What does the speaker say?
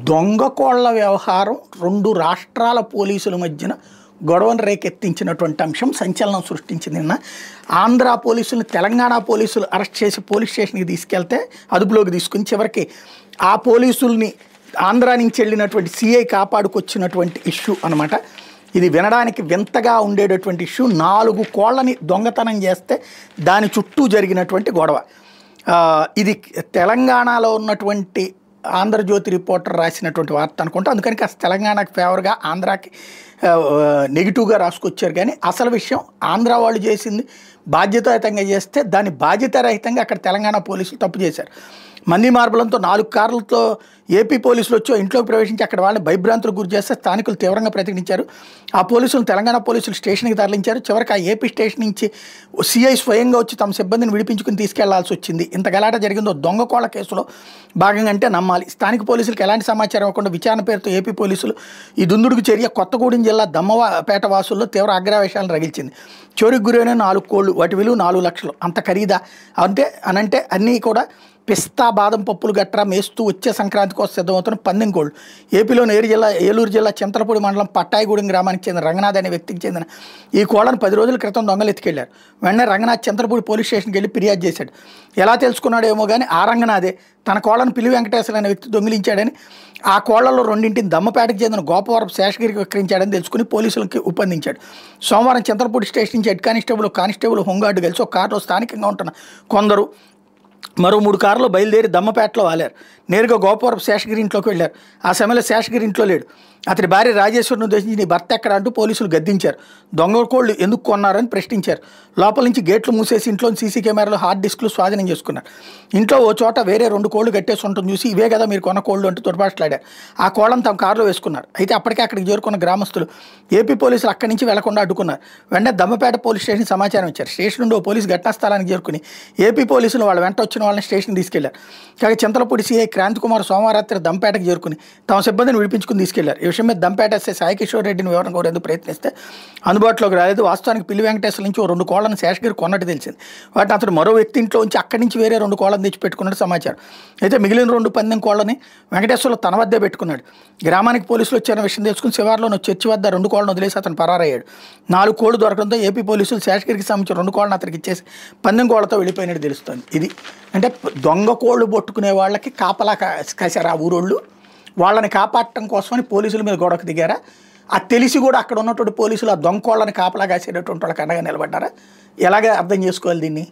దొంగ కోళ్ల వ్యవహారం రెండు రాష్ట్రాల పోలీసుల మధ్యన గొడవను రేకెత్తించినటువంటి అంశం సంచలనం సృష్టించింది. నిన్న ఆంధ్ర పోలీసులను తెలంగాణ పోలీసులు అరెస్ట్ చేసి పోలీస్ స్టేషన్కి తీసుకెళ్తే అదుపులోకి తీసుకుని చివరికి ఆ పోలీసుల్ని ఆంధ్ర నుంచి వెళ్ళినటువంటి సిఐ కాపాడుకొచ్చినటువంటి ఇష్యూ అనమాట. ఇది వినడానికి వింతగా ఉండేటటువంటి ఇష్యూ. 4 కోళ్ళని దొంగతనం చేస్తే దాని చుట్టూ జరిగినటువంటి గొడవ. ఇది తెలంగాణలో ఉన్నటువంటి ఆంధ్రజ్యోతి రిపోర్టర్ రాసినటువంటి వార్త అనుకుంటా. అందుకని కాస్త తెలంగాణకి ఫేవర్గా ఆంధ్రాకి నెగిటివ్గా రాసుకొచ్చారు. కానీ అసలు విషయం ఆంధ్ర వాళ్ళు చేసింది బాధ్యతాయుతంగా చేస్తే దాన్ని బాధ్యతారహితంగా అక్కడ తెలంగాణ పోలీసులు తప్పు చేశారు. మంది మార్బలంతో 4 కార్లతో ఏపీ పోలీసులు వచ్చి ఇంట్లోకి ప్రవేశించి అక్కడ వాళ్ళని భయభ్రాంతులకు గురి చేస్తే స్థానికులు తీవ్రంగా ప్రతిఘటించారు. ఆ పోలీసులు తెలంగాణ పోలీసులు స్టేషన్కి తరలించారు. చివరికి ఆ ఏపీ స్టేషన్ నుంచి సిఐ స్వయంగా వచ్చి తమ సిబ్బందిని విడిపించుకుని తీసుకెళ్లాల్సి వచ్చింది. ఇంత గలాట జరిగిందో దొంగ కోళ్ల కేసులో భాగంగా అంటే నమ్మాలి. స్థానిక పోలీసులకు ఎలాంటి సమాచారం ఇవ్వకుండా విచారణ పేరుతో ఏపీ పోలీసులు ఈ దుందుడుకు చర్య కొత్తగూడెం జిల్లా దమ్మపేట వాసుల్లో తీవ్ర అగ్రవేశాలను రగిల్చింది. చోరికి గురైన 4 కోళ్లు, వాటి విలువ 4 లక్షలు. అంత ఖరీదా అనంటే అన్నీ కూడా పిస్తా బాదం పప్పులు గట్రా మేస్తూ వచ్చే సంక్రాంతి కోసం సిద్ధమవుతున్న పందెం కోళ్ళు. ఏపీలోని ఏలూరు జిల్లా చింతలపూడి మండలం పట్టాయిగూడెం గ్రామానికి చెందిన రంగనాథ్ అనే వ్యక్తికి చెందిన ఈ కోళ్లను 10 రోజుల క్రితం దొంగలు ఎత్తుకెళ్లారు. వెంటనే రంగనాథ్ చింతలపూడి పోలీస్ స్టేషన్కి వెళ్ళి ఫిర్యాదు చేశాడు. ఎలా తెలుసుకున్నాడేమో కానీ ఆ రంగనాథే తన కోళ్లను పిల్లి వెంకటేశ్వర అనే వ్యక్తి దొంగిలించాడని, ఆ కోళ్లలో 2ంటిని దమ్మపేటకు చెందిన గోపవరపు శేషగిరికి విక్రయించాడని తెలుసుకుని పోలీసులకి ఉపందించాడు. సోమవారం చింతలపూడి స్టేషన్ నుంచి హెడ్ కానిస్టేబుల్ హోంగార్డు కలిసి ఒక కారులో స్థానికంగా ఉంటున్న కొందరు మరో 3 కార్లు బయలుదేరి దమ్మపేటలో వాలారు. నేరుగా గోపవరపు శేషగిరి ఇంట్లోకి వెళ్ళారు. ఆ సమయంలో శేషగిరి ఇంట్లో లేడు. అతని భార్య రాజేశ్వరిని ఉద్దేశించి నీ భర్త ఎక్కడ అంటూ పోలీసులు గద్దించారు. దొంగ కోళ్లు ఎందుకు కొన్నారని ప్రశ్నించారు. లోపల నుంచి గేట్లు మూసేసి ఇంట్లోని సీసీ కెమెరాలు హార్డ్ డిస్క్లు స్వాధీనం చేసుకున్నారు. ఇంట్లో ఓ చోట వేరే 2 కోళ్లు కట్టేసి ఉంటుంది చూసి ఇవే కదా మీరు కొన్న కోళ్లు అంటూ దుర్భాషలాడారు. ఆ కోళ్లను తమ కారులో వేసుకున్నారు. అయితే అప్పటికే అక్కడికి చేరుకున్న గ్రామస్తులు ఏపీ పోలీసులు అక్కడి నుంచి వెళ్లకుండా అడ్డుకున్నారు. వెంటనే దమ్మపేట పోలీస్ స్టేషన్ సమాచారం ఇచ్చారు. స్టేషన్ నుండి ఓ పోలీసు ఘటనా స్థలానికి చేరుకుని ఏపీ పోలీసులు వాళ్ళ వెంట వచ్చిన వాళ్ళని స్టేషన్కి తీసుకెళ్లారు. కాగా చింతలపూడి సిఐ క్రాంతి కుమార్ సోమవారం దమ్మపేటకు చేరుకుని తమ సిబ్బందిని విడిపించుకుని తీసుకెళ్లారు. ఈ విషయం మీద దమ్మపేట ఎస్ఐ సాయికిషోర్ రెడ్డిని వివరణ కోరేందుకు ప్రయత్నిస్తే అందుబాటులోకి రాలేదు. వాస్తవానికి పిల్లి వెంకటేశ్వర నుంచి 2 కోళ్లను శేషగిరి కొన్నట్టు తెలిసింది. వాటిని అతను మరో వ్యక్తి ఇంట్లో నుంచి అక్కడి నుంచి వేరే 2 కోళ్లను తెచ్చి పెట్టుకున్నట్టు సమాచారం. అయితే మిగిలిన 2 పందెం కోళ్లని వెంకటేశ్వర్లు తన వద్దే పెట్టుకున్నాడు. గ్రామానికి పోలీసులు వచ్చారన్న విషయం తెలుసుకుని శివార్లోని చర్చి వద్ద 2 కోళ్లను వదిలేసి అతను పరారయ్యాడు. 4 కోళ్లు దొరకడంతో ఏపీ పోలీసులు శేషగిరికి సంబంధించిన 2 కోళ్లను అతనికి ఇచ్చేసి పందెం కోళ్లతో వెళ్ళిపోయినట్టు తెలుస్తుంది. ఇది అంటే దొంగ కోళ్లు పట్టుకునే వాళ్ళకి కాపలా కాశారు ఆ ఊరోళ్ళు. వాళ్ళని కాపాడటం కోసమని పోలీసుల మీద గొడవకు దిగారా? అది తెలిసి కూడా అక్కడ ఉన్నటువంటి పోలీసులు ఆ దొంగ కోళ్ళని కాపలా కాసేటటువంటి వాళ్ళకి అండగా నిలబడ్డారా? ఎలాగ అర్థం చేసుకోవాలి దీన్ని?